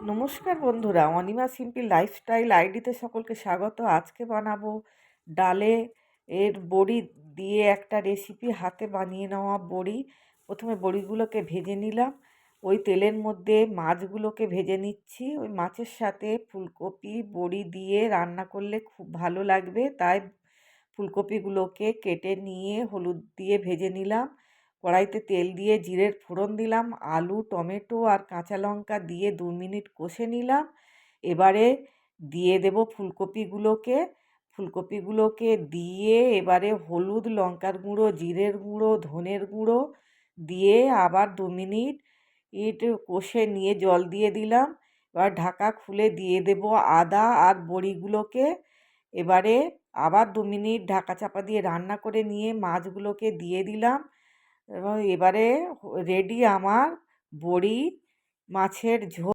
নমস্কার বন্ধুরা, Anima simple lifestyle আইডিতে সকলকে স্বাগত। আজকে বানাবো ডালে এর বড়ি দিয়ে একটা রেসিপি, হাতে বানিয়ে নেওয়া বড়ি। প্রথমে বড়িগুলোকে ভেজে নিলাম, ওই তেলের মধ্যে মাছগুলোকে ভেজে নিচ্ছি। ওই মাছের সাথে ফুলকপি বড়ি দিয়ে রান্না করলে খুব ভালো লাগবে, তাই ফুলকপিগুলোকে কেটে নিয়ে হলুদ দিয়ে ভেজে নিলাম। কড়াইতে তেল দিয়ে জিরের ফোড়ন দিলাম, আলু টমেটো আর কাঁচা লঙ্কা দিয়ে 2 মিনিট কষে নিলাম। এবারে দিয়ে দেব ফুলকপিগুলোকে দিয়ে এবারে হলুদ, লঙ্কার গুঁড়ো, জিরের গুঁড়ো, ধনের গুঁড়ো দিয়ে আবার 2 মিনিট কষে নিয়ে জল দিয়ে দিলাম। এবার ঢাকা খুলে দিয়ে দেব আদা আর বড়িগুলোকে। এবারে আবার 2 মিনিট ঢাকা চাপা দিয়ে রান্না করে নিয়ে মাছগুলোকে দিয়ে দিলাম এবং এবারে রেডি আমার বড়ি মাছের ঝোল।